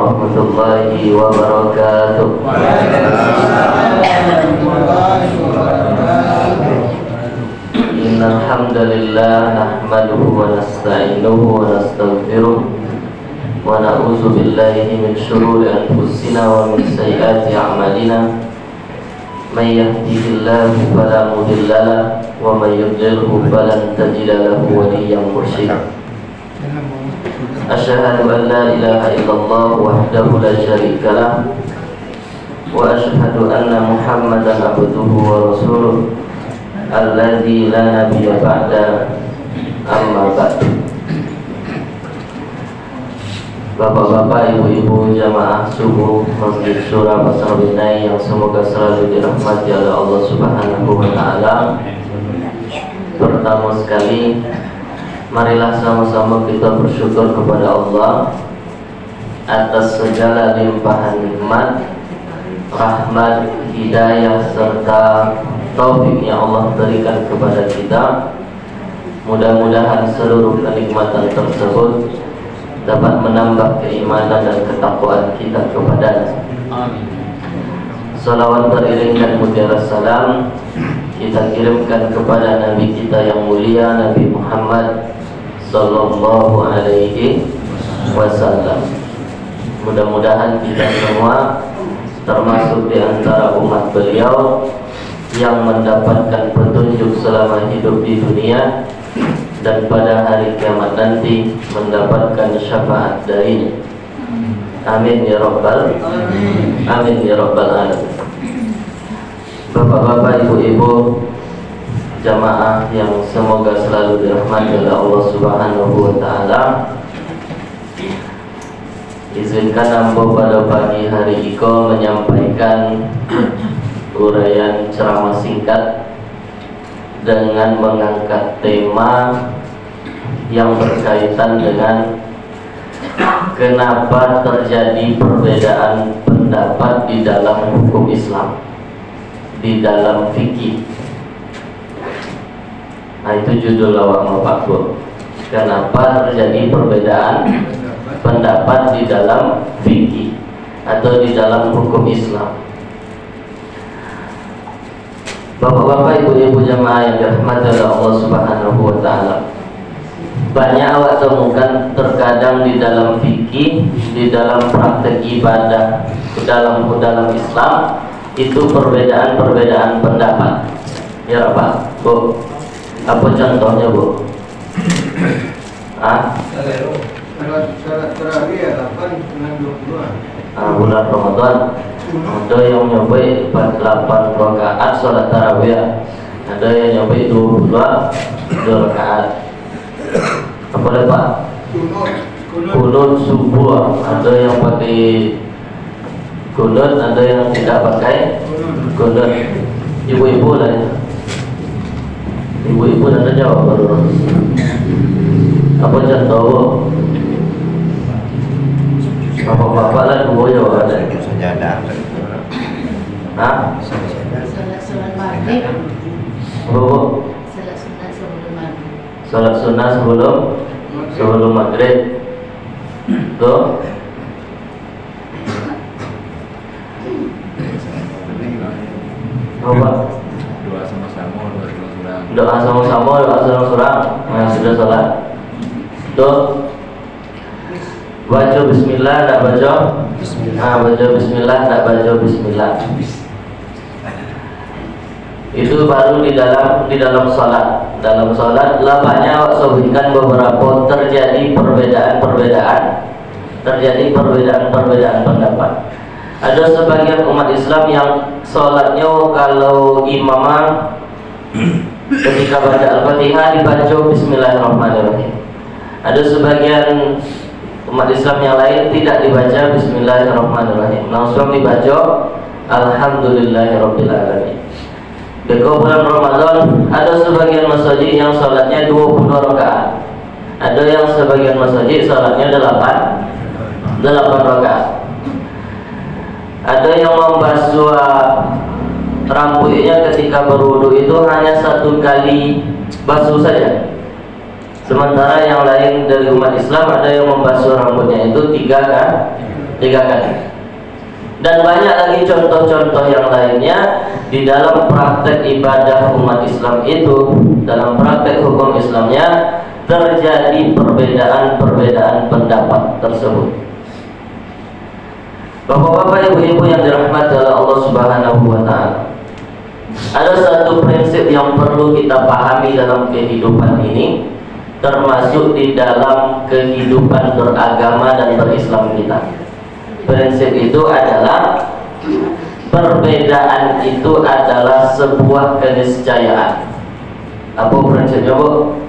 warahmatullahi wabarakatuh. Innal hamdalillah nahmaduhu wa nasta'inuhu wa nastaghfiruh wa na'udzu billahi min shururi anfusina wa min sayyiati a'malina. May yahdihillahu fala mudilla lahu wa may yudlilhu falan tajida lahu waliyyan mursyida. Asyhadu an la ilaha illallah wahdahu la syarika lah wa asyhadu anna Muhammadan abduhu wa rasuluh alladzi la nabiyya ba'da, amma ba'du. Bapak-bapak, ibu-ibu jamaah subuh Masjid Syura Pasar Binai yang semoga selalu dirahmati oleh Allah Subhanahu wa taala. Pertama sekali, marilah sama-sama kita bersyukur kepada Allah atas segala limpahan nikmat, rahmat, hidayah serta taufik yang Allah berikan kepada kita. Mudah-mudahan seluruh kenikmatan tersebut dapat menambah keimanan dan ketakwaan kita kepada-Nya. Amin. Salawat beriringan mutiara salam kita kirimkan kepada Nabi kita yang mulia, Nabi Muhammad sallallahu alaihi wasallam. Mudah-mudahan kita semua termasuk di antara umat beliau yang mendapatkan petunjuk selama hidup di dunia dan pada hari kiamat nanti mendapatkan syafaat darinya. Amin ya rabbal alamin. Amin ya rabbal alamin. Bapak-bapak, ibu-ibu jamaah yang semoga selalu dirahmati oleh Allah Subhanahu wa taala. Izinkan ambo pada pagi hari iko menyampaikan uraian ceramah singkat dengan mengangkat tema yang berkaitan dengan kenapa terjadi perbedaan pendapat di dalam hukum Islam, di dalam fikih. Nah, itu judul awal Pak Bu. Kenapa terjadi perbedaan pendapat di dalam fikih atau di dalam hukum Islam. Bapak-bapak, ibu-ibu jamaah yang dirahmati oleh Allah Subhanahu wa taala. Banyak awak temukan terkadang di dalam fikih, di dalam praktek ibadah, dalam Islam itu perbedaan pendapat. Ya Pak, Bu. Apa contohnya, Bu? Salat tarawih 8 dengan 22. Bulan Ramadan. Ada yang nyobai 48 rakaat salat tarawih, ada yang nyobai 22 rakaat. Apa lagi Pak? Kunut subuh. Ada yang pakai kunut, ada yang tidak pakai kunut. Ibu-ibu lah ya. Ibu-ibu ada jawab baru. Apa contoh? Bapak-bapak lah dua jawab ada. Hah? Salat maghrib. Bu. Salat sunnah sebelum maghrib. Salat sunnah sebelum maghrib. Tuh. Apa? Doa sama-sama, doa surang. Doa sama-sama, doa surang. Nah, sudah salat. Tuh. Baca bismillah, tak baca? Bismillah. Baca bismillah, tak baca bismillah. Itu baru di dalam salat. Dalam salat lah banyak awak sebutkan beberapa terjadi perbedaan pendapat. Ada sebagian umat Islam yang salatnya kalau imamah ketika baca Al-Fatihah dibaca bismillahirrahmanirrahim. Ada sebagian umat Islam yang lain tidak dibaca bismillahirrahmanirrahim, langsung dibaca alhamdulillahirabbil alamin. Di bulan Ramadan ada sebagian masjid yang salatnya 20 rakaat. Ada yang sebagian masjid salatnya 8 rakaat. Ada yang membasuh rambutnya ketika berwudu itu hanya satu kali basuh saja. Sementara yang lain dari umat Islam ada yang membasuh rambutnya itu 3 3 kali. Dan banyak lagi contoh-contoh yang lainnya di dalam praktek ibadah umat Islam itu, dalam praktek hukum Islamnya terjadi perbedaan-perbedaan pendapat tersebut. Bapak-bapak, ibu-ibu yang dirahmati oleh Allah Subhanahu wa taala, ada satu prinsip yang perlu kita pahami dalam kehidupan ini, termasuk di dalam kehidupan beragama dan berislam kita. Prinsip itu adalah perbedaan itu adalah sebuah keniscayaan. Apa prinsipnya, Bu?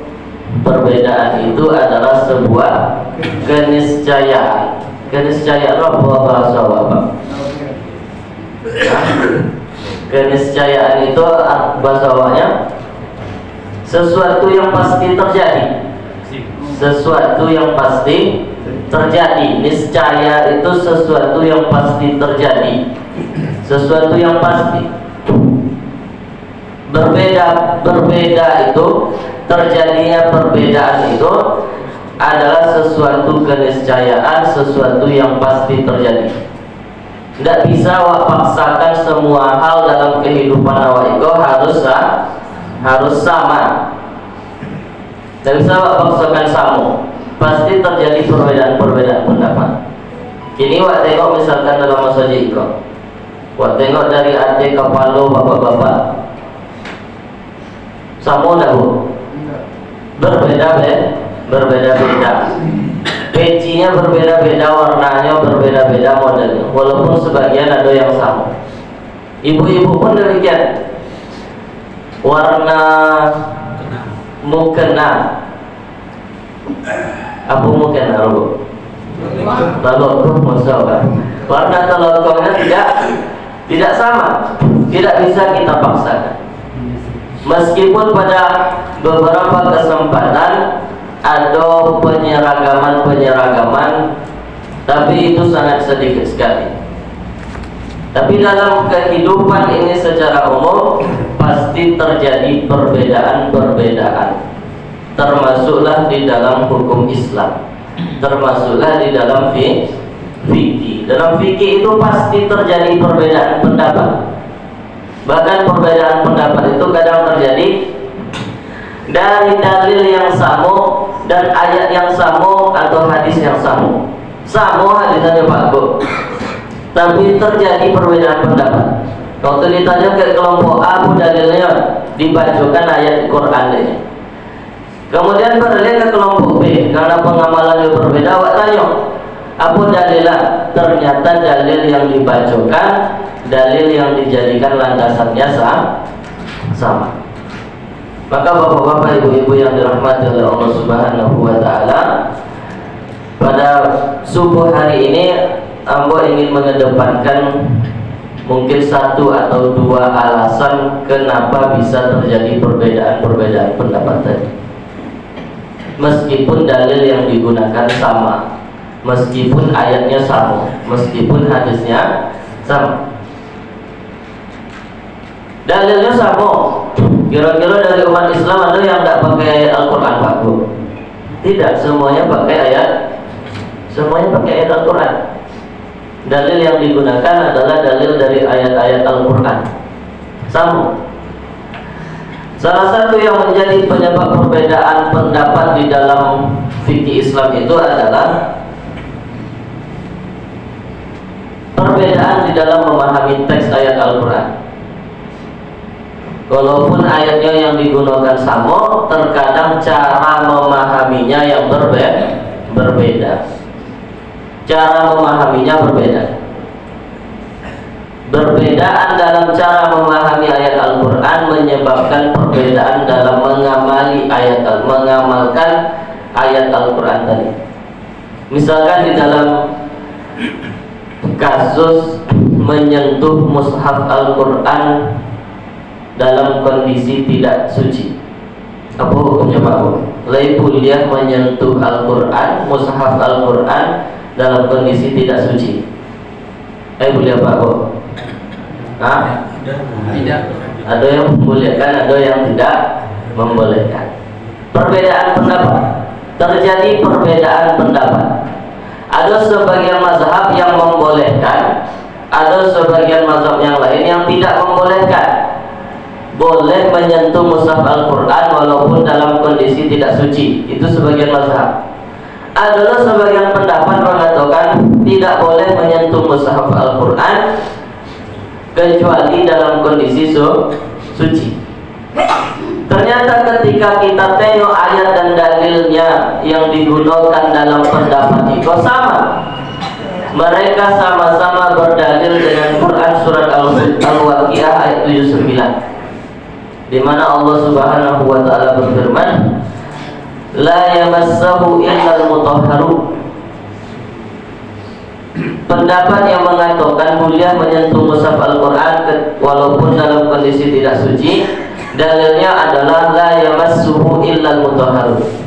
Perbedaan itu adalah sebuah keniscayaan. Keniscayaan apa bahasa Bapak? Keniscayaan itu bahasa Bapaknya sesuatu yang pasti terjadi. Sesuatu yang pasti terjadi. Niscaya itu sesuatu yang pasti terjadi, sesuatu yang pasti. Berbeda itu, terjadinya perbedaan itu adalah sesuatu keniscayaan, sesuatu yang pasti terjadi. Tidak bisa awak paksakan semua hal dalam kehidupan awak itu harus sama. Tidak bisa awak paksakan sama. Pasti terjadi perbedaan pendapat. Kini wak tengok misalkan dalam masa jika, wak tengok dari hati kepala bapak-bapak, sama dah, Bu? Berbeda-beda. Pecinya berbeda-beda, warnanya berbeda-beda, modelnya. Walaupun sebagian ada yang sama. Ibu-ibu pun demikian. Warna mukena, apa mukena, Bu? Telokong, masalah. Warna telokongnya tidak sama, tidak bisa kita paksakan. Meskipun pada beberapa kesempatan ada penyeragaman, tapi itu sangat sedikit sekali. Tapi dalam kehidupan ini secara umum pasti terjadi perbedaan-perbedaan. Termasuklah di dalam hukum Islam, termasuklah di dalam fikih. Dalam fikih itu pasti terjadi perbedaan pendapat. Bahkan perbedaan pendapat itu kadang terjadi dari dalil yang sama dan ayat yang sama atau hadis yang sama. Sama hadisnya Pak Bu, tapi terjadi perbedaan pendapat. Waktu ditanya ke kelompok A, dalilnya dibacakan ayat Quran ini. Kemudian beralih ke kelompok B, karena pengamalannya berbeda, awak tanya, apa dalilnya? Ternyata dalil yang dibacakan, dalil yang dijadikan landasannya sama. Maka bapak-bapak, ibu-ibu yang dirahmati oleh Allah Subhanahu wa taala, pada subuh hari ini ambo ingin mengedepankan mungkin 1 atau 2 alasan kenapa bisa terjadi perbedaan pendapat tadi. Meskipun dalil yang digunakan sama, meskipun ayatnya sama, meskipun hadisnya sama, dalilnya sama. Kira-kira dari umat Islam ada yang tidak pakai Al-Quran, Pak Bu? Tidak, semuanya pakai ayat. Semuanya pakai ayat Al-Quran. Dalil yang digunakan adalah dalil dari ayat-ayat Al-Quran. Sama. Salah satu yang menjadi penyebab perbedaan pendapat di dalam fikih Islam itu adalah perbedaan di dalam memahami teks ayat Al-Quran. Walaupun ayatnya yang digunakan sama, terkadang cara memahaminya yang berbeda. Cara memahaminya berbeda. Perbedaan dalam cara memahami ayat Al-Quran menyebabkan perbedaan dalam mengamalkan ayat Al-Quran tadi. Misalkan di dalam kasus menyentuh mushaf Al-Quran dalam kondisi tidak suci, apa hukumnya Pak Bu? Kuliah menyentuh Al-Quran, mushaf Al-Quran dalam kondisi tidak suci. Boleh Pak Bu? Tidak. Ada yang membolehkan, ada yang tidak membolehkan. Perbedaan pendapat, terjadi perbedaan pendapat. Ada sebagian mazhab yang membolehkan, ada sebagian mazhab yang lain yang tidak membolehkan. Boleh menyentuh mushaf Al-Quran walaupun dalam kondisi tidak suci. Itu sebagian mazhab. Adalah sebagian pendapat mengatakan tidak boleh menyentuh mushaf Al-Quran kecuali dalam kondisi suci. Ternyata ketika kita tengok ayat dan dalilnya yang digunakan dalam pendapat itu sama. Mereka sama-sama berdalil dengan Quran surat Al-Waqiah ayat 79, di mana Allah Subhanahu wa taala berfirman, la yamassahu illal mutahharun. Pendapat yang mengatakan boleh menyentuh mushaf Al-Quran walaupun dalam kondisi tidak suci, dalilnya adalah la yamassuhu illal mutahharun.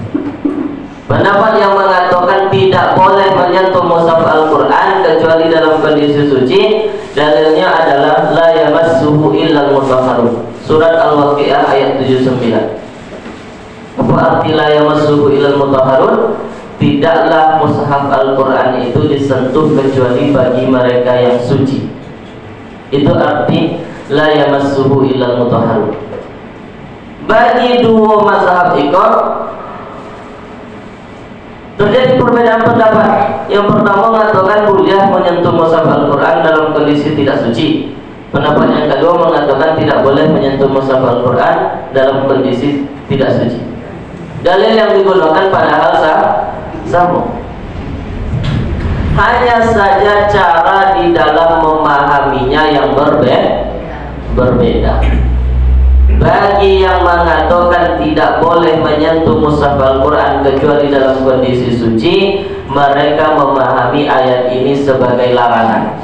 Pendapat yang mengatakan tidak boleh menyentuh mushaf Al-Quran kecuali dalam kondisi suci, dalilnya adalah la yamassuhu illal mutahharun. Surat Al-Waqiah ayat 79. Apa arti la yamassuhu illal mutahharun? Tidaklah mushaf Al-Quran itu disentuh kecuali bagi mereka yang suci. Itu arti la yamassuhu illal mutahharun. Bagi dua mazhab ikut terjadi perbedaan pendapat. Yang pertama mengatakan boleh menyentuh mushaf Al-Quran dalam kondisi tidak suci. Pendapat yang kedua mengatakan tidak boleh menyentuh mushaf Al-Quran dalam kondisi tidak suci. Dalil yang digunakan padahal sama. Hanya saja cara di dalam memahaminya yang berbeda. Bagi yang mengatakan tidak boleh menyentuh mushaf Al-Quran kecuali dalam kondisi suci, mereka memahami ayat ini sebagai larangan.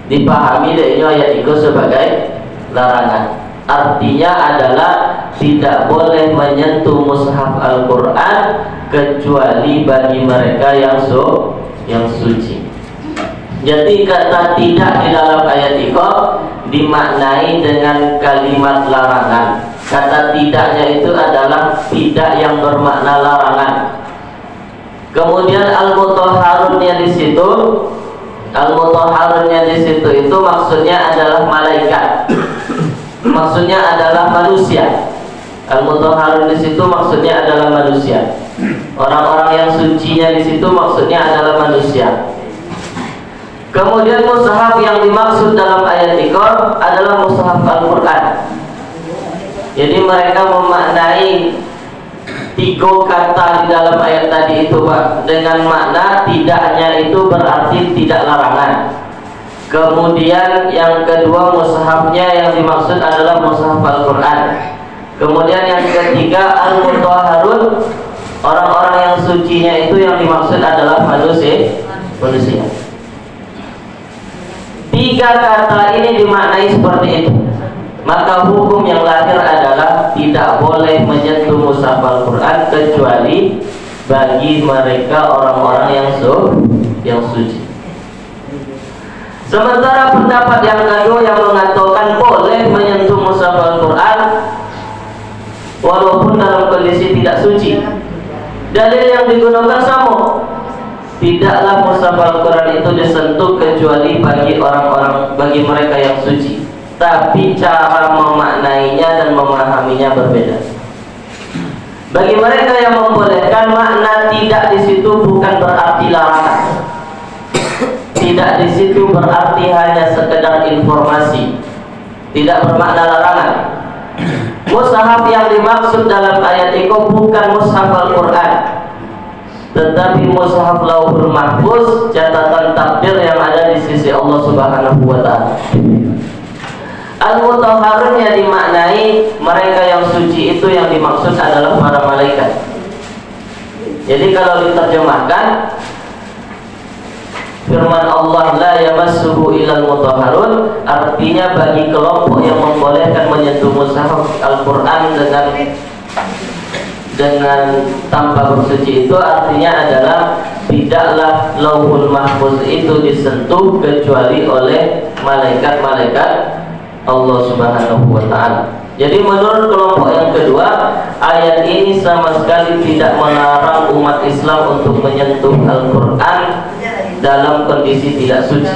Dipahami dari ayat itu sebagai larangan. Artinya adalah tidak boleh menyentuh mushaf Al-Quran kecuali bagi mereka yang suci. Jadi kata tidak di dalam ayat itu dimaknai dengan kalimat larangan. Kata tidaknya itu adalah tidak yang bermakna larangan. Kemudian al-mutahharunnya di situ, itu maksudnya adalah malaikat. Maksudnya adalah manusia. Al-mutahharun di situ maksudnya adalah manusia. Orang-orang yang sucinya di situ maksudnya adalah manusia. Kemudian mushaf yang dimaksud dalam ayat itu adalah mushaf Al-Quran. Jadi mereka memaknai tiga kata di dalam ayat tadi itu, Pak, dengan makna tidaknya itu berarti tidak larangan. Kemudian yang kedua mushafnya yang dimaksud adalah mushaf Al-Quran. Kemudian yang ketiga al-mutahharun, orang-orang yang sucinya itu yang dimaksud adalah manusia. Tiga kata ini dimaknai seperti itu. Maka hukum yang lahir adalah tidak boleh menyentuh mushaf Al-Quran kecuali bagi mereka orang-orang yang suci. Sementara pendapat yang kedua yang mengatakan boleh menyentuh mushaf Al-Quran walaupun dalam kondisi tidak suci, dalil yang digunakan sama. Tidaklah mushaf Al-Quran itu disentuh kecuali bagi mereka yang suci. Tapi cara memaknainya dan memahaminya berbeda. Bagi mereka yang membolehkan, makna tidak di situ bukan berarti larangan. Tidak di situ berarti hanya sekedar informasi. Tidak bermakna larangan. Mushaf yang dimaksud dalam ayat itu bukan mushaf Al-Quran, tetapi mushaf Lauhul Mahfuz, catatan takdir yang ada di sisi Allah Subhanahu wa taala. Al-mutahharun yang dimaknai mereka yang suci itu yang dimaksud adalah para malaikat. Jadi kalau diterjemahkan firman Allah la yamassuhu illal mutahharun, artinya bagi kelompok yang membolehkan menyentuh mushaf Al-Quran dengan tanpa bersuci itu artinya adalah tidaklah Lauhul Mahfuz itu disentuh kecuali oleh malaikat-malaikat Allah Subhanahu wa taala. Jadi menurut kelompok yang kedua, ayat ini sama sekali tidak melarang umat Islam untuk menyentuh Al-Quran dalam kondisi tidak suci.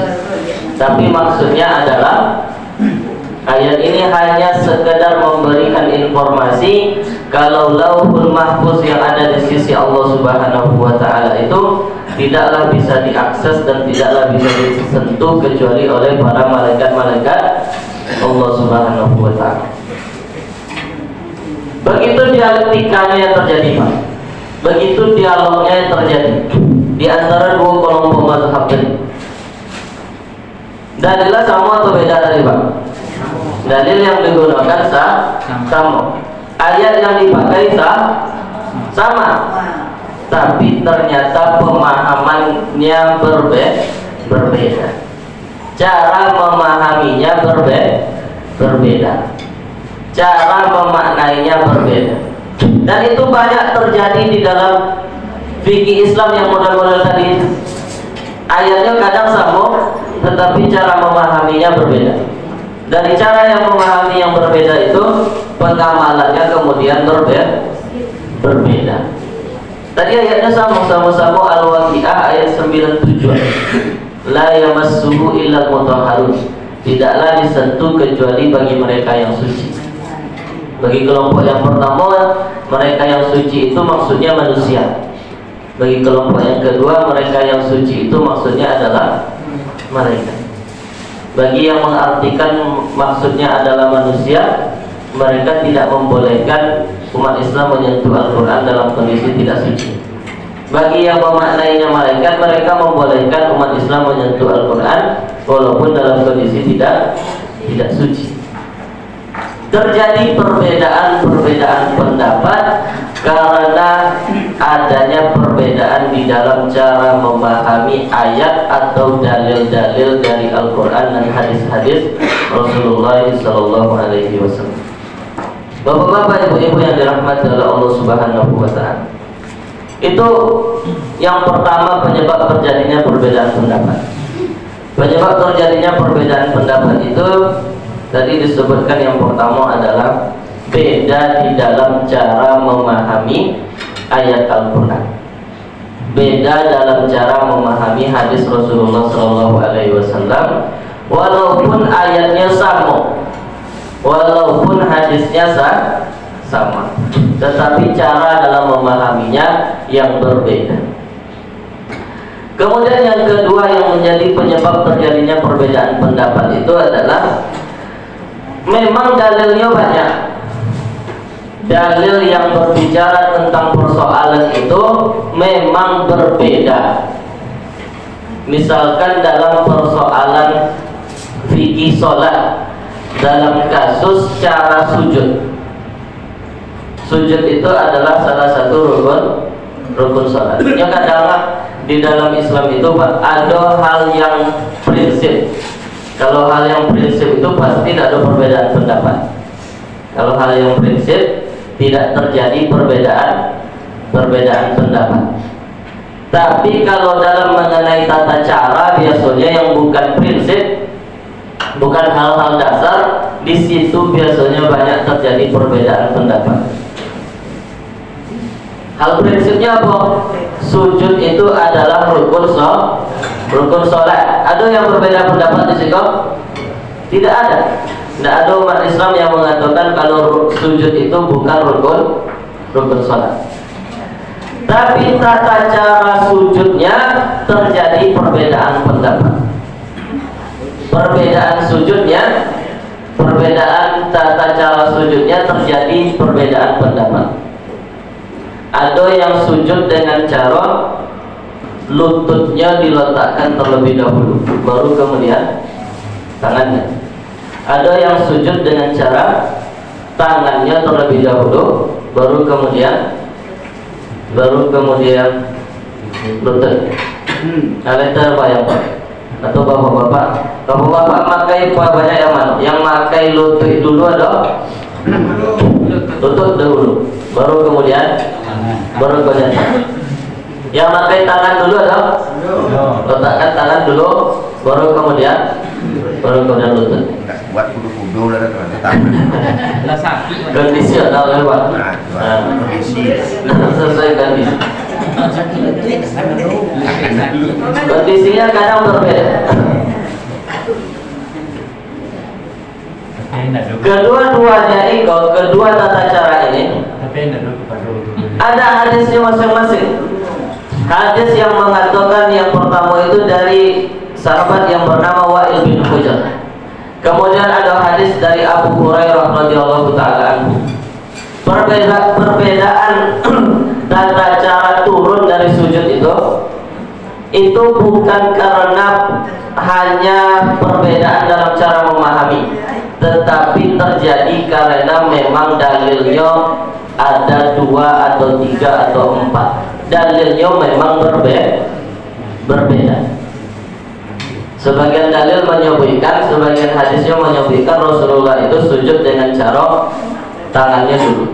Tapi maksudnya adalah ayat ini hanya sekedar memberikan informasi kalau Lauhul Mahfuz yang ada di sisi Allah Subhanahu wa taala itu tidaklah bisa diakses dan tidaklah bisa disentuh kecuali oleh para malaikat-malaikat Allah Subhanahu wa taala. Begitu dialektikanya yang terjadi, Pak. Begitu dialognya yang terjadi di antara dua kelompok mazhab ini. Dalilnya sama atau beda tadi, Pak? Dalil yang digunakan sama. Ayat yang dipakai sama. Tapi ternyata pemahamannya berbeda. Cara memahaminya berbeda. Cara memaknainya berbeda. Dan itu banyak terjadi di dalam fikih Islam yang model-model tadi. Ayatnya kadang sama, tetapi cara memahaminya berbeda. Dari cara yang memahami yang berbeda itu, pengamalannya kemudian berbeda. Tadi ayatnya sama-sama Al-Waqiah ayat 97. La yamassuhu illal mutahharun. Tidaklah disentuh kecuali bagi mereka yang suci. Bagi kelompok yang pertama, mereka yang suci itu maksudnya manusia. Bagi kelompok yang kedua, mereka yang suci itu maksudnya adalah malaikat. Bagi yang mengartikan maksudnya adalah manusia, mereka tidak membolehkan umat Islam menyentuh Al-Quran dalam kondisi tidak suci. Bagi yang memaknainya malaikat, mereka membolehkan umat Islam menyentuh Al-Quran walaupun dalam kondisi tidak suci. Terjadi perbedaan pendapat karena adanya perbedaan di dalam cara memahami ayat atau dalil-dalil dari Al-Quran dan hadis-hadis Rasulullah SAW. Bapak-bapak, ibu-ibu yang dirahmati oleh Allah Subhanahu wa taala. Itu yang pertama penyebab terjadinya perbedaan pendapat. Penyebab terjadinya perbedaan pendapat itu tadi disebutkan yang pertama adalah beda di dalam cara memahami ayat Al-Quran, beda dalam cara memahami hadis Rasulullah SAW. Walaupun ayatnya sama, walaupun hadisnya sama, tetapi cara dalam memahaminya yang berbeda. Kemudian yang kedua yang menjadi penyebab terjadinya perbedaan pendapat itu adalah memang dalilnya banyak. Dalil yang berbicara tentang persoalan itu memang berbeda. Misalkan dalam persoalan fikih sholat, dalam kasus cara sujud. Sujud itu adalah salah satu rukun sholat. Ya kadang di dalam Islam itu ada hal yang prinsip. Kalau hal yang prinsip itu pasti tidak ada perbedaan pendapat. Kalau hal yang prinsip tidak terjadi perbedaan pendapat. Tapi kalau dalam mengenai tata cara biasanya yang bukan prinsip, bukan hal-hal dasar, di situ biasanya banyak terjadi perbedaan pendapat. Hal prinsipnya apa? Sujud itu adalah rukun sholat. Ada yang berbeda pendapat di situ? Tidak ada. Tidak ada umat Islam yang mengatakan kalau sujud itu bukan rukun sholat. Tapi tata cara sujudnya terjadi perbedaan pendapat. Perbedaan tata cara sujudnya terjadi perbedaan pendapat. Ada yang sujud dengan cara lututnya diletakkan terlebih dahulu, baru kemudian tangannya. Ada yang sujud dengan cara tangannya terlebih dahulu, baru kemudian lutut. Kalian terbayang Pak? Atau bapak-bapak pakai banyak yang mana? Yang pakai lutut dulu ada? Lutut dahulu, baru kemudian tangan. Yang pakai tangan dulu ada? Letakkan tangan dulu, baru kemudian lutut. buat kudu-kudu dan ternyata tangan. Lah sakit. Kondisional ya Pak. Nah, Nah, kondisi. sesuai kondisi. Akan dulu. Kondisinya kadang berbeda. Tapi enggak dulu. Kedua-duanya itu, kedua tata cara ini Tapi enggak dulu kepada ada hadisnya masing-masing. Hadis yang mengatakan yang pertama itu dari sahabat yang bernama Wa'il bin Hujr. Kemudian ada hadis dari Abu Hurairah radhiyallahu taala anhu. Perbedaan tata cara turun dari sujud itu bukan karena hanya perbedaan dalam cara memahami, tetapi terjadi karena memang dalilnya ada 2 atau 3 atau 4. Dalilnya memang berbeda. Sebagian dalil menyebutkan, sebagian hadisnya menyebutkan Rasulullah itu sujud dengan cara tangannya dulu.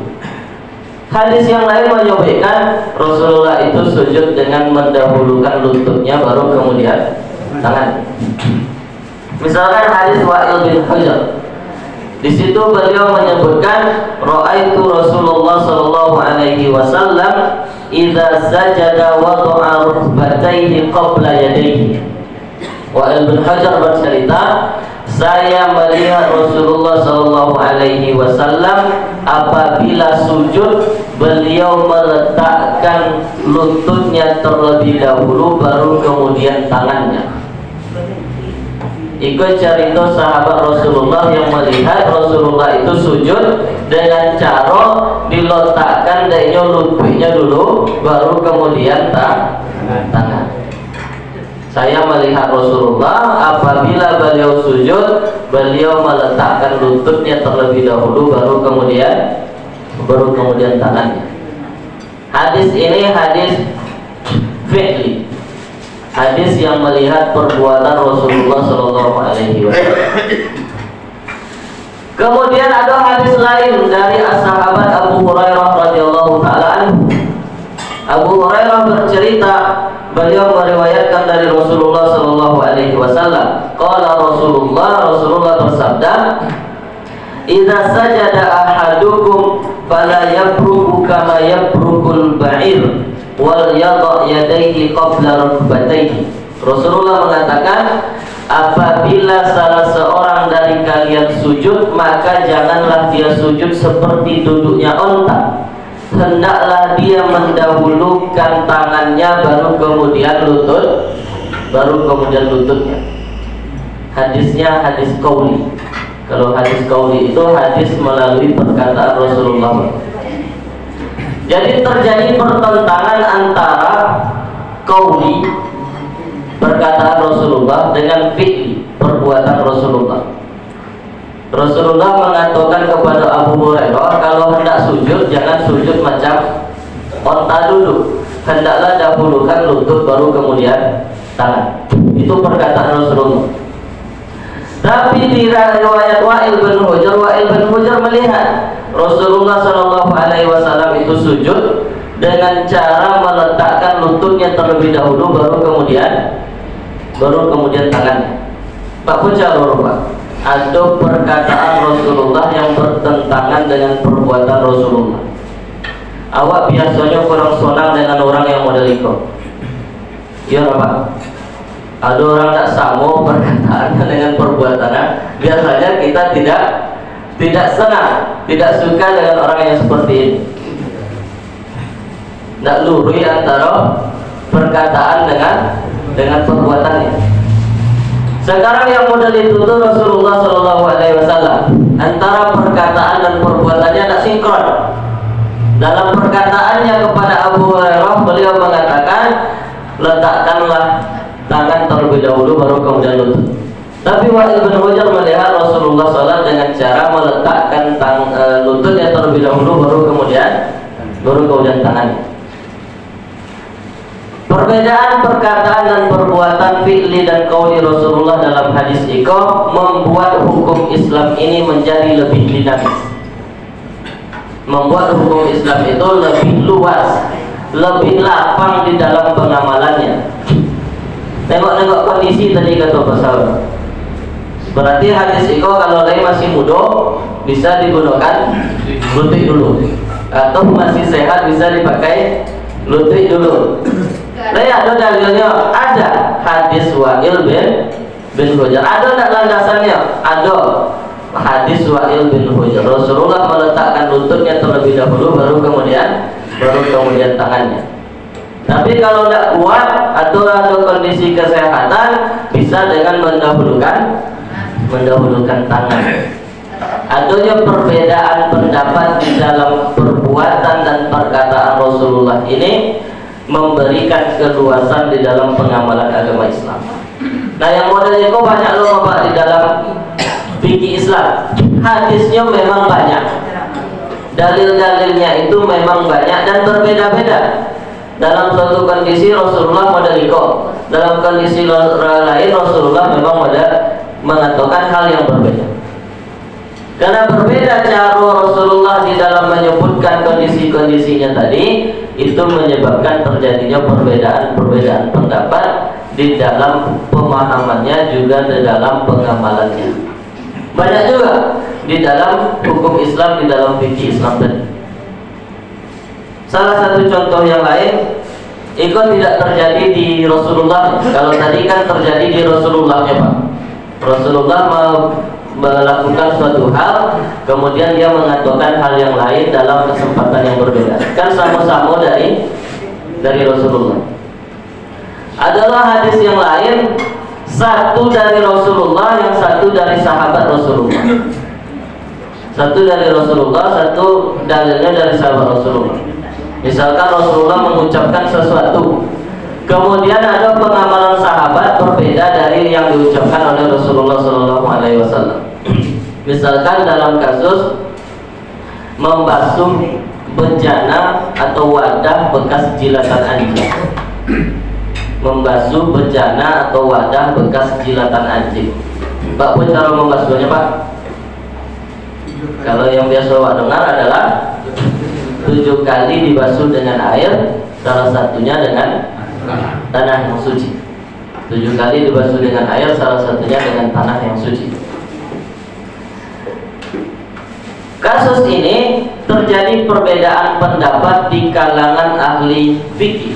Hadis yang lain menyebutkan Rasulullah itu sujud dengan mendahulukan lututnya baru kemudian tangan. Misalkan hadis Wa'il bin Hujr. Di situ beliau menyebutkan ra'aitu Rasulullah sallallahu alaihi wasallam idza sajada wada'a rukbatayhi qabla yadayhi. Wa'il bin Hajar bercerita, saya melihat Rasulullah sallallahu alaihi wasallam apabila sujud beliau meletakkan lututnya terlebih dahulu baru kemudian tangannya. Ikut cerita sahabat Rasulullah yang melihat Rasulullah itu sujud dengan cara diletakkan dayanya lututnya dulu baru kemudian tangan. Saya melihat Rasulullah apabila beliau sujud beliau meletakkan lututnya terlebih dahulu baru kemudian tangannya. Hadis ini hadis fi'li. Hadis yang melihat perbuatan Rasulullah sallallahu alaihi wasallam. Kemudian ada hadis lain dari sahabat Abu Hurairah radhiyallahu taala anhu. Abu Hurairah bercerita, beliau meriwayatkan dari Rasulullah sallallahu alaihi wasallam, qala Rasulullah bersabda, "Idza sajada ahadukum fala yabruku kama yabrukul ba'ir wal yadha yadayhi qabla rukbatayhi." Rasulullah mengatakan, apabila salah seorang dari kalian sujud, maka janganlah dia sujud seperti duduknya onta. Hendaklah dia mendahulukan tangannya baru kemudian lututnya. Hadisnya hadis qauli. Kalau hadis qauli itu hadis melalui perkataan Rasulullah. Jadi terjadi pertentangan antara qauli perkataan Rasulullah dengan fi'li perbuatan Rasulullah. Rasulullah mengatakan kepada Abu Hurairah, kalau hendak sujud jangan sujud macam onta dulu, hendaklah dahulukan lutut baru kemudian tangan. Itu perkataan Rasulullah. Tapi di riwayat Wa'il bin Hujr melihat Rasulullah sallallahu alaihi wasallam itu sujud dengan cara meletakkan lututnya terlebih dahulu baru kemudian tangannya. Pak Pujalur, Pak, ada perkataan Rasulullah yang bertentangan dengan perbuatan Rasulullah. Awak biasanya kurang sonang dengan orang yang model itu. Iya Pak. Ada orang tak sama perkataannya dengan perbuatannya. Biasanya kita tidak senang, tidak suka dengan orang yang seperti ini. Tidak lurus antara perkataan dengan perbuatannya. Sekarang yang model itu tuh Rasulullah Shallallahu Alaihi Wasallam antara perkataan dan perbuatannya tak sinkron. Dalam perkataannya kepada Abu Hurairah beliau mengatakan, letakkanlah tangan terlebih dahulu baru kemudian lutut. Tapi Wa'il bin Hujr melihat Rasulullah SAW dengan cara meletakkan lututnya terlebih dahulu baru kemudian tangannya. Perbedaan perkataan dan perbuatan fi'li dan qauli Rasulullah dalam hadis Iqah membuat hukum Islam ini menjadi lebih dinamis. Membuat hukum Islam itu lebih luas, lebih lapang di dalam pengamalannya. Tengok kondisi tadi kata Pak Saud. Berarti hadis itu kalau lain masih muda bisa digunakan lutut dulu, atau masih sehat bisa dipakai lutut dulu. Lain ada dalilnya, ada hadis Wa'il bin Hujr. Ada tak landasannya? Ada hadis Wa'il bin Hujr. Rasulullah meletakkan lututnya terlebih dahulu, baru kemudian tangannya. Tapi kalau tidak kuat atau ada kondisi kesehatan, bisa dengan mendahulukan tangan. Adanya perbedaan pendapat di dalam perbuatan dan perkataan Rasulullah ini memberikan keluasan di dalam pengamalan agama Islam. Nah, yang model itu banyak loh Bapak di dalam fikih Islam. Hadisnya memang banyak, dalil-dalilnya itu memang banyak dan berbeda-beda. Dalam suatu kondisi Rasulullah model itu, dalam kondisi lain Rasulullah memang model mengatakan hal yang berbeda. Karena berbeda cara Rasulullah di dalam menyebutkan kondisi-kondisinya tadi, itu menyebabkan terjadinya perbedaan pendapat di dalam pemahamannya, juga di dalam pengamalannya. Banyak juga di dalam hukum Islam, di dalam fikih Islam tadi. Salah satu contoh yang lain, itu tidak terjadi di Rasulullah. Kalau tadi kan terjadi di Rasulullah ya Pak. Rasulullah melakukan suatu hal, kemudian dia mengatakan hal yang lain dalam kesempatan yang berbeda. Kan sama-sama dari Rasulullah. Adalah hadis yang lain, satu dari Rasulullah, yang satu dari sahabat Rasulullah. Satu dari Rasulullah, satu dalilnya dari sahabat Rasulullah. Misalkan Rasulullah mengucapkan sesuatu, kemudian ada pengamalan sahabat berbeda dari yang diucapkan oleh Rasulullah SAW. Misalkan dalam kasus membasuh bejana atau wadah bekas jilatan anjing. Membasuh bejana atau wadah bekas jilatan anjing. Pak, pun cara membasuhnya Pak? Kalau yang biasa Pak dengar adalah 7 kali dibasuh dengan air, salah satunya dengan tanah yang suci. 7 kali dibasuh dengan air, salah satunya dengan tanah yang suci. Kasus ini terjadi perbedaan pendapat di kalangan ahli fikih.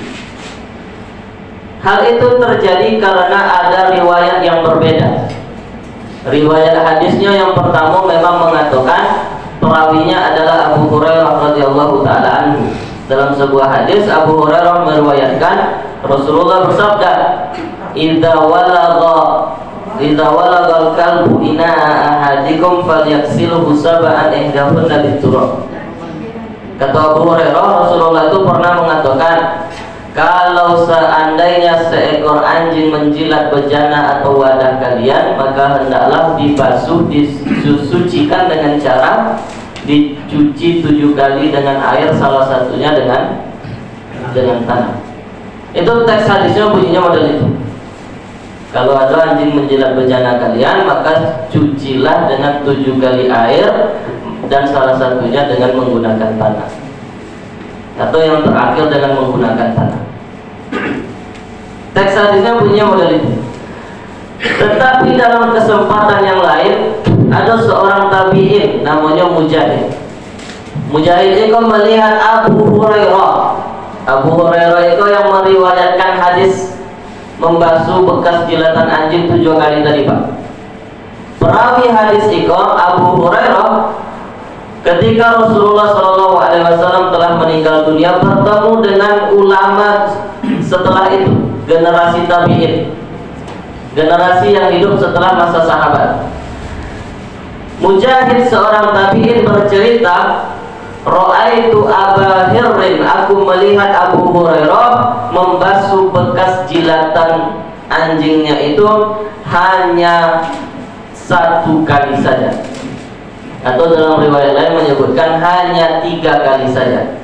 Hal itu terjadi karena ada riwayat yang berbeda. Riwayat hadisnya yang pertama memang mengatakan perawinya adalah Abu Hurairah radhiyallahu taala anhu. Dalam sebuah hadis Abu Hurairah meriwayatkan Rasulullah bersabda, "Idza walagha al-kalbu ina'a ahadikum falyaghsilhu sab'an ihdahunna bit-turab." Kata Abu Hurairah, Rasulullah itu pernah mengatakan, kalau seandainya seekor anjing menjilat bejana atau wadah kalian, maka hendaklah dibasuh, disucikan dengan cara dicuci 7 kali dengan air, salah satunya dengan tanah. Itu teks hadisnya bunyinya model itu. Kalau ada anjing menjilat bejana kalian, maka cucilah dengan 7 kali air, dan salah satunya dengan menggunakan tanah, atau yang terakhir dengan menggunakan tanah. Teks hadisnya bunyinya model itu. Tetapi dalam kesempatan yang lain, ada seorang tabi'in namanya Mujahid. Mujahid itu melihat Abu Hurairah. Abu Hurairah itu yang meriwayatkan hadis membasuh bekas jilatan anjing 7 kali tadi Pak. Perawi hadis itu Abu Hurairah, ketika Rasulullah SAW telah meninggal dunia, bertemu dengan ulama setelah itu, generasi tabi'in, generasi yang hidup setelah masa sahabat. Mujahid seorang tabi'in bercerita, "Ra'aitu Aba Hirrin, aku melihat Abu Hurairah membasuh bekas jilatan anjingnya itu hanya 1 kali saja." Atau dalam riwayat lain menyebutkan hanya 3 kali saja.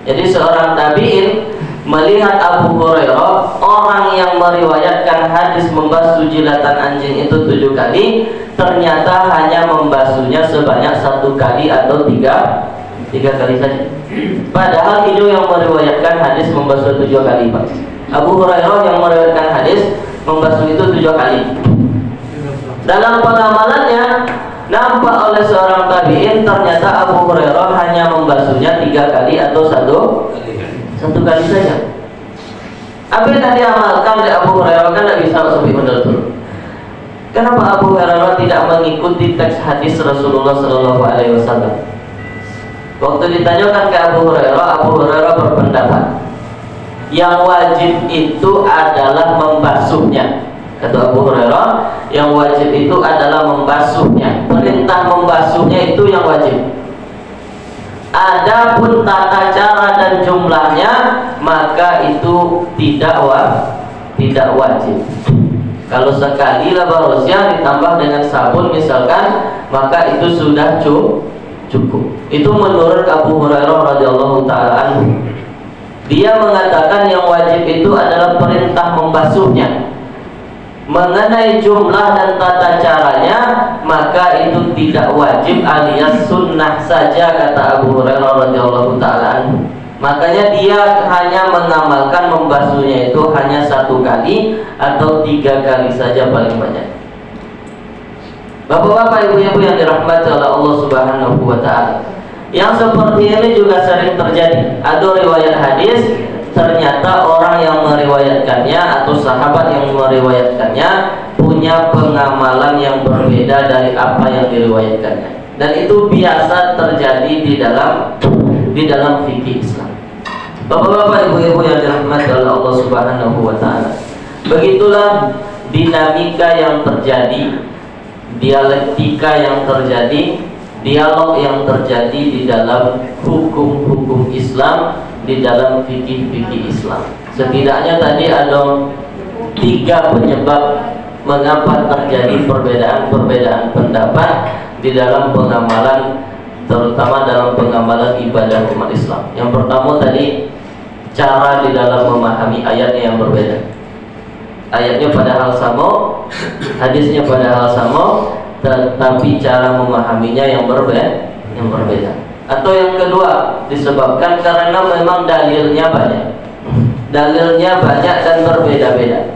Jadi seorang tabi'in melihat Abu Hurairah, orang yang meriwayatkan hadis membasuh jilatan anjing itu 7 kali, ternyata hanya membasuhnya sebanyak 1 kali atau 3 kali saja. Padahal itu yang meriwayatkan hadis membasuh 7 kali Pak. Abu Hurairah yang meriwayatkan hadis membasuh itu 7 kali. Dalam pengamalannya nampak oleh seorang tabi'in ternyata Abu Hurairah hanya membasuhnya 3 kali atau satu kali saja. Apa yang tadi amalkan oleh Abu Hurairah kan tidak bisa sampai betul. Kenapa Abu Hurairah tidak mengikuti teks hadis Rasulullah SAW? Waktu ditanyakan ke Abu Hurairah berpendapat yang wajib itu adalah membasuhnya. Kata Abu Hurairah, yang wajib itu adalah membasuhnya. Perintah membasuhnya itu yang wajib. Adapun tata cara dan jumlahnya maka itu tidak wajib. Kalau sekali laba rosya ditambah dengan sabun misalkan, maka itu sudah cukup. Itu menurut Abu Hurairah radhiyallahu taala anhu. Dia mengatakan yang wajib itu adalah perintah membasuhnya. Mengenai jumlah dan tata caranya maka itu tidak wajib alias sunnah saja, kata Abu Hurairah radhiyallahu taala anhu. Makanya dia hanya mengamalkan membasuhnya itu hanya 1 kali atau 3 kali saja paling banyak. Bapak-bapak, ibu-ibu yang dirahmati oleh Allah Subhanahu wa taala, yang seperti ini juga sering terjadi. Ada riwayat hadis ternyata orang yang meriwayatkannya atau sahabat yang meriwayatkannya punya pengamalan yang berbeda dari apa yang diriwayatkannya, dan itu biasa terjadi di dalam fikih Islam. Bapak-bapak, ibu-ibu yang dirahmati oleh Allah Subhanahu wa taala, begitulah dinamika yang terjadi, dialektika yang terjadi, dialog yang terjadi di dalam hukum-hukum Islam, di dalam fikih-fikih Islam. Setidaknya tadi ada 3 penyebab mengapa terjadi perbedaan pendapat di dalam pengamalan, terutama dalam pengamalan ibadah umat Islam. Yang pertama tadi, cara di dalam memahami ayatnya yang berbeda. Ayatnya padahal sama, hadisnya padahal sama, tetapi cara memahaminya yang berbeda. Atau yang kedua, disebabkan karena memang dalilnya banyak dan berbeda-beda.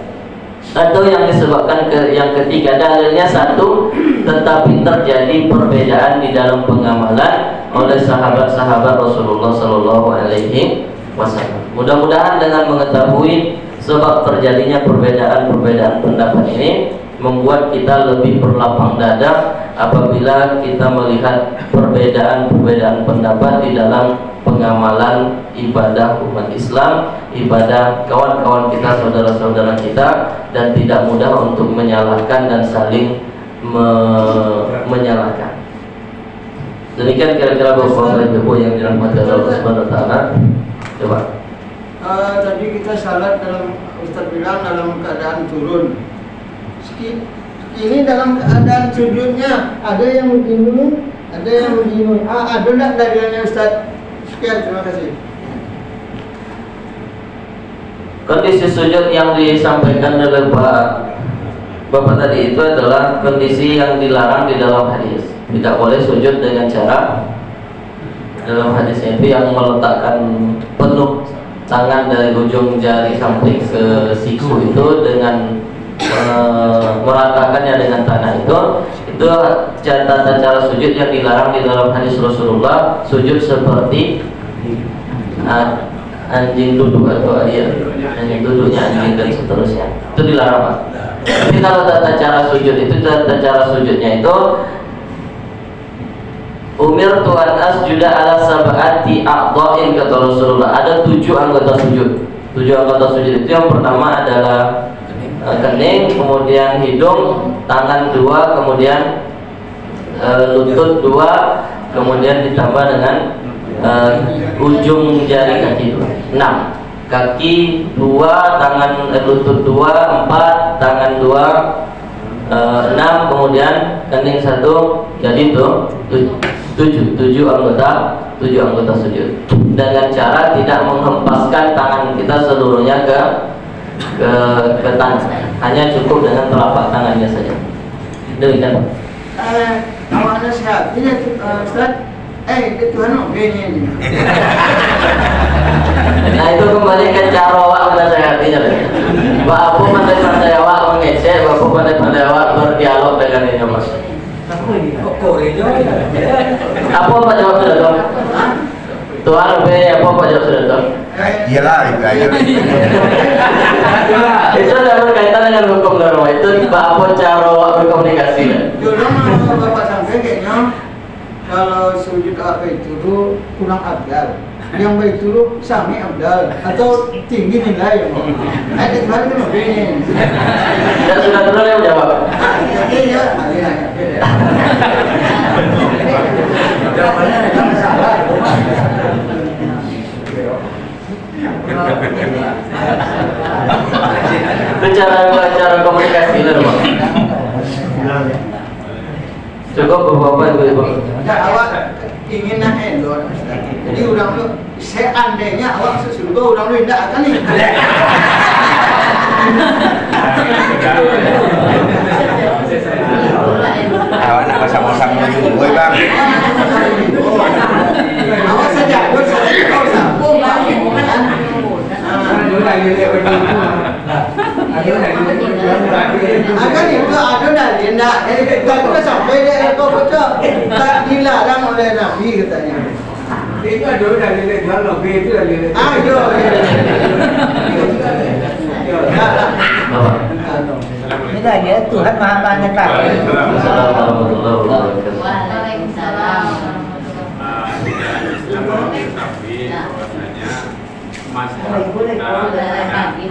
Atau yang disebabkan yang ketiga, dalilnya satu tetapi terjadi perbedaan di dalam pengamalan oleh sahabat-sahabat Rasulullah Sallallahu Alaihi Wasallam. Mudah-mudahan dengan mengetahui sebab terjadinya perbedaan pendapat ini membuat kita lebih berlapang dada apabila kita melihat perbedaan pendapat di dalam pengamalan ibadah umat Islam, ibadah kawan-kawan kita, saudara-saudara kita, dan tidak mudah untuk menyalahkan dan saling menyalahkan. Demikian kira-kira Bapak Ibu yang dirahmati Allah Subhanahu wa taala. Coba. Tadi kita salat dalam, Ustaz bilang dalam keadaan turun. Ini dalam keadaan sujudnya ada yang begini, ada yang begini. Ada enggak dalilnya Ustaz? Sekian, terima kasih. Kondisi sujud yang disampaikan oleh Bapak tadi itu adalah kondisi yang dilarang di dalam hadis. Tidak boleh sujud dengan cara dalam hadisnya itu yang meletakkan penuh tangan dari ujung jari sampai ke siku itu dengan meratakannya dengan tanah itu tata cara sujud yang dilarang di dalam hadis Rasulullah. Sujud seperti anjing duduk atau anjing duduknya anjing dan seterusnya, itu dilarang, Pak. Tapi kalau tata cara sujudnya itu umir Tuhan asjuda ala sab'ati a'dha'in, kata Rasulullah. Ada 7 anggota sujud. 7 anggota sujud itu yang pertama adalah kening, kemudian hidung, tangan 2, kemudian lutut 2, kemudian ditambah dengan ujung jari kaki 2. 6. Kaki 2, tangan lutut 2, 4, tangan 2, 6, kemudian kening 1, jadi itu 7 anggota sujud. Dengan cara tidak menghempaskan tangan kita seluruhnya ke tangan, hanya cukup dengan telapak tangannya saja. Demikian. Awalnya sehat. Ini Ustaz, itu ini. Nah itu kembali ke cara awak menasehatinya. Mbak Abu menasehati awak mengecek, Bapak pandai-pandai awak berdialog dengan ini Mas. Apa Pak jawab sudah dong? Tuan B apa Pak jawab sudah dong? Iyalah, itu aja. Itu ada berkaitan dengan hukum norma itu apa cara awak berkomunikasi? Dulu sama Bapak sampai kayaknya kalau sujud apa itu dulu kurang abdal. Yang baik dulu sami abdal atau tinggi nilai. Ada kemarin itu begini. Dan sudah dulu yang jawab. Jadi ya, jawabannya ada masalah. Itu cara komunikasi lah Pak. Cukup Bapak Ibu. Nah, awak ingin nak endor, jadi orang lu seandainya awak sesudah orang lu tidak akan nih. Awak nak bersama-sama juga, bang. Awak saja, kau sambung lagi. Akan itu ada dari nak, kalau kita sampai dia kau baca tak dilarang oleh Nabi katanya. Itu ada dari legal Nabi itu dari legal. Ayo. Ini dia Tuhan Maha Mengetahui. Assalamualaikum warahmatullahi wabarakatuh. Waalaikumsalam. Islam mengetahui bahwasanya masalah kita ada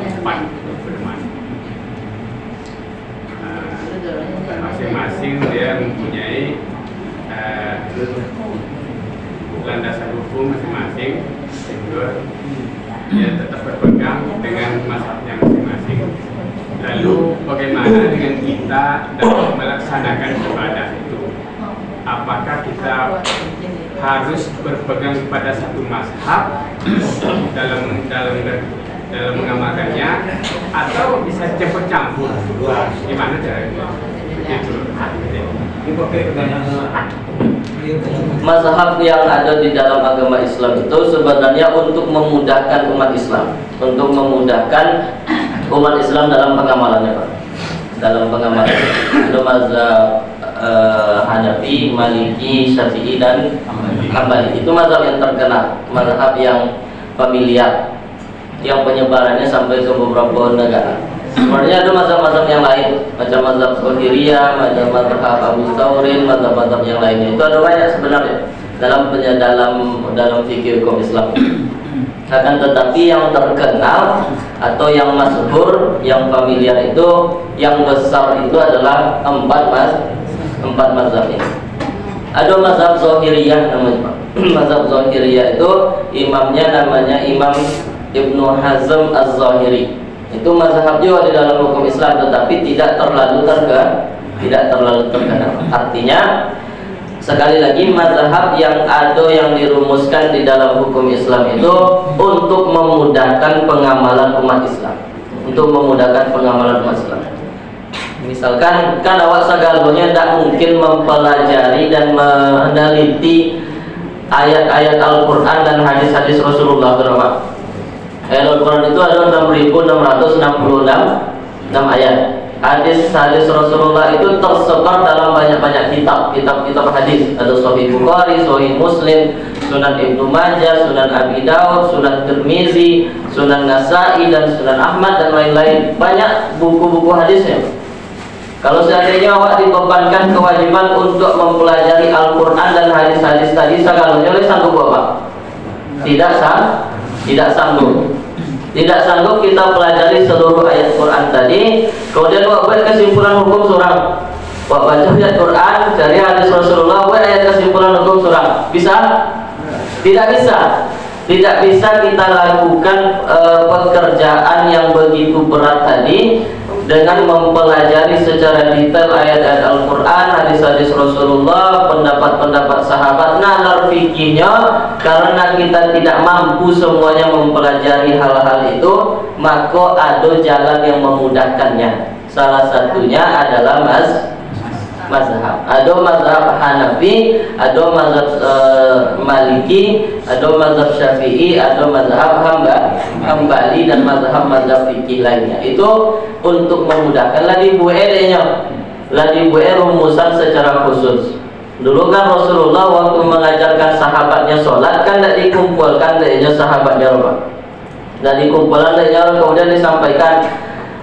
tempat untuk bermandi. Masing-masing dia mempunyai landasan hukum masing-masing, sehingga dia tetap berpegang dengan mazhabnya masing-masing. Lalu bagaimana dengan kita dalam melaksanakan ibadah itu? Apakah kita harus berpegang kepada satu mazhab dalam mengamalkannya, atau bisa campur-campur? Gimana caranya? Begitu. Mazhab yang ada di dalam agama Islam itu sebenarnya untuk memudahkan umat Islam, untuk memudahkan umat Islam dalam pengamalannya Pak. Dalam pengamalan ada mazhab Hanafi, Maliki, Syafi'i dan Hambali. Itu mazhab yang terkenal, mazhab yang familiar, yang penyebarannya sampai ke beberapa negara. Sebenarnya ada mazhab-mazhab yang lain, macam mazhab Zahiriyah, macam mazhab Abu Thawrin, mazhab-mazhab yang lainnya. Itu ada banyak sebenarnya dalam fikih hukum Islam. Akan tetapi yang terkenal atau yang masyhur, yang familiar itu, yang besar itu adalah empat mazhab ini. Ada mazhab Zahiriyah namanya. Mazhab Zahiriyah itu imamnya namanya Imam Ibnu Hazm Az-Zahiri. Itu mazhab juga di dalam hukum Islam, tetapi tidak terlalu terkenal. Artinya sekali lagi mazhab yang ada yang dirumuskan di dalam hukum Islam itu untuk memudahkan pengamalan umat Islam, untuk memudahkan pengamalan umat Islam. Misalkan kan awak segalanya tidak mungkin mempelajari dan meneliti ayat-ayat Al-Quran dan hadis-hadis Rasulullah berapa? Ayat Al-Quran itu ada 6.666 ayat. Hadis-hadis Rasulullah itu tersebar dalam banyak-banyak kitab hadis. Ada Sahih Bukhari, Sahih Muslim, Sunan Ibnu Majah, Sunan Abi Daud, Sunan Tirmizi, Sunan Nasa'i dan Sunan Ahmad dan lain-lain. Banyak buku-buku hadisnya. Kalau seandainya awak dibebankan kewajiban untuk mempelajari Al-Quran dan hadis-hadis tadi, segalanya oleh sanggup apa? Tidak sanggup kita pelajari seluruh ayat Quran tadi, kemudian buat kesimpulan hukum surah. Baca ayat Quran, cari hadis Rasulullah, buat ayat kesimpulan hukum surah. Bisa? Tidak bisa. Tidak bisa kita lakukan pekerjaan yang begitu berat tadi dengan mempelajari secara detail ayat-ayat Al-Quran, hadis-hadis Rasulullah, pendapat-pendapat sahabat, nalar fikihnya. Karena kita tidak mampu semuanya mempelajari hal-hal itu, maka ada jalan yang memudahkannya. Salah satunya adalah mazhab. Ada mazhab Hanafi, ada mazhab Maliki, ada mazhab Syafi'i, ada mazhab Hambali dan mazhab fikih lainnya. Itu untuk memudahkan dibuat rumusan secara khusus. Dulu kan Rasulullah waktu mengajarkan sahabatnya sholat kan tidak dikumpulkan dari sahabatnya Rasulullah. Dan dikumpulkan dari kemudian disampaikan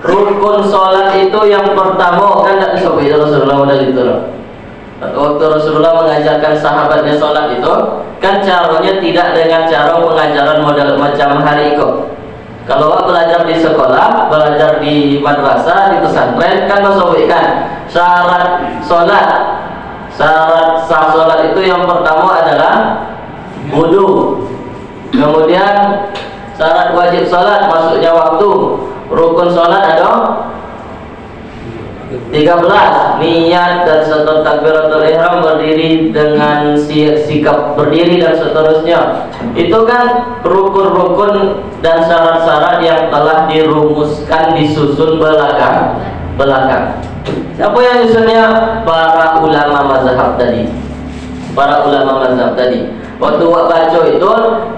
rukun sholat itu yang pertama kan tidak disampaikan Rasulullah udah gitu loh. Waktu Rasulullah mengajarkan sahabatnya sholat itu kan caranya tidak dengan cara pengajaran model macam hari itu. Kalau belajar di sekolah, belajar di madrasah, di pesantren kan disampaikan syarat sholat. Syarat sah sholat itu yang pertama adalah wudu. Kemudian syarat wajib sholat masuknya waktu. Rukun sholat ada 13. Niat dan serta takbiratul ihram, berdiri dengan sikap berdiri dan seterusnya. Itu kan rukun-rukun dan syarat-syarat yang telah dirumuskan, disusun belakang. Siapa yang nyusunnya? Para ulama mazhab tadi. Waktu wak baca itu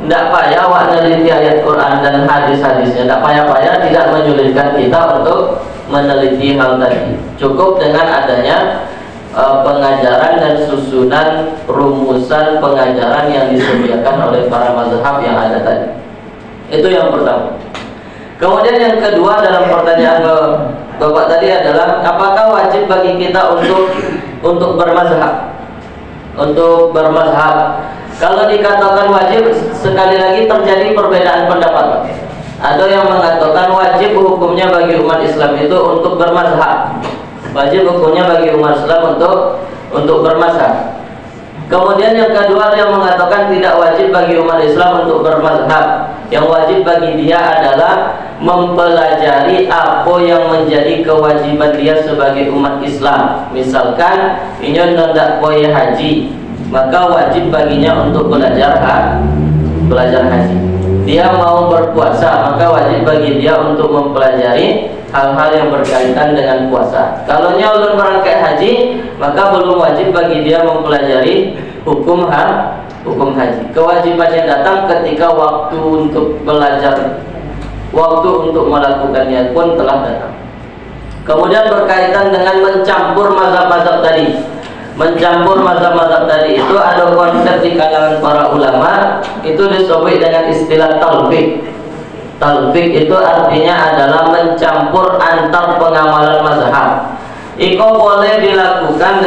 tidak payah wak meneliti ayat Quran dan hadis-hadisnya, tidak payah tidak menyulitkan kita untuk meneliti hal tadi. Cukup dengan adanya pengajaran dan susunan rumusan pengajaran yang disediakan oleh para mazhab yang ada tadi. Itu yang pertama. Kemudian yang kedua dalam pertanyaan Bapak tadi adalah apakah wajib bagi kita untuk bermazhab? Kalau dikatakan wajib, sekali lagi terjadi perbedaan pendapat. Ada yang mengatakan wajib hukumnya bagi umat Islam itu untuk bermazhab. Wajib hukumnya bagi umat Islam untuk bermazhab. Kemudian yang kedua yang mengatakan tidak wajib bagi umat Islam untuk bermazhab. Yang wajib bagi dia adalah mempelajari apa yang menjadi kewajiban dia sebagai umat Islam. Misalkan ini hendak poe haji, maka wajib baginya untuk belajar haji. Dia mau berpuasa, maka wajib bagi dia untuk mempelajari hal-hal yang berkaitan dengan puasa. Kalau ulun berangkat haji, maka belum wajib bagi dia mempelajari hukum haji. Kewajibannya datang ketika waktu untuk belajar, waktu untuk melakukannya pun telah datang. Kemudian berkaitan dengan mencampur mazhab-mazhab tadi. Mencampur mazhab-mazhab tadi itu ada konsep di kalangan para ulama, itu disebut dengan istilah talfiq. Talfiq itu artinya adalah mencampur antar pengamalan mazhab. Itu boleh dilakukan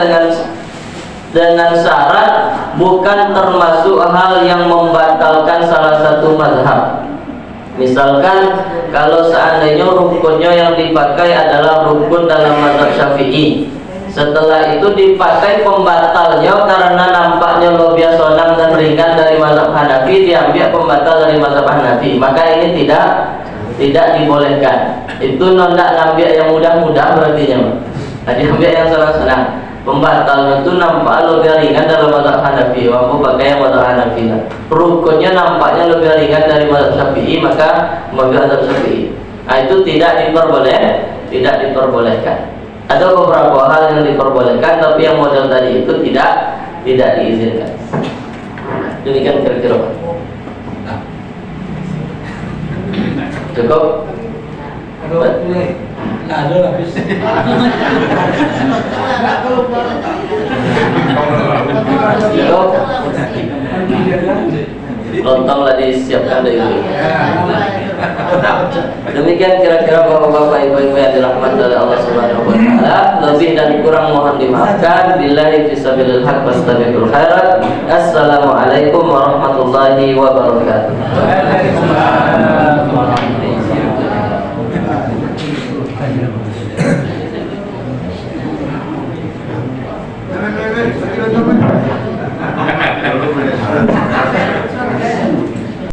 dengan syarat bukan termasuk hal yang membatalkan salah satu mazhab. Misalkan kalau seandainya rukunnya yang dipakai adalah rukun dalam mazhab Syafi'i, setelah itu dipakai pembatalnya karena nampaknya lebih sonang dan ringan dari mazhab Hanafi, diambil pembatal dari mazhab Hanafi, maka ini tidak dibolehkan. Itu nondak ngambil yang mudah-mudah berarti diambil yang senang-senang. Pembatalnya itu nampak lebih ringan dalam mazhab Hanafi, mampu pakai yang mazhab Hanafi. Rukunnya nampaknya lebih ringan dari mazhab Syafi'i, maka mengambil mazhab Syafi'i. Nah, itu tidak diperbolehkan. Ada beberapa hal yang diperbolehkan, tapi yang model tadi itu tidak diizinkan. Demikian kira-kira. Cukup? Ada habis. Cukup? Lontonglah disiapkan dari dulu. Demikian kira-kira bapak-bapak, ibu-ibu yang dirahmati oleh Allah Subhanahu wa taala. Lebih dan kurang mohon dimaafkan. Billahi fisabilil haq wastabiqul khairat. Assalamualaikum warahmatullahi wabarakatuh.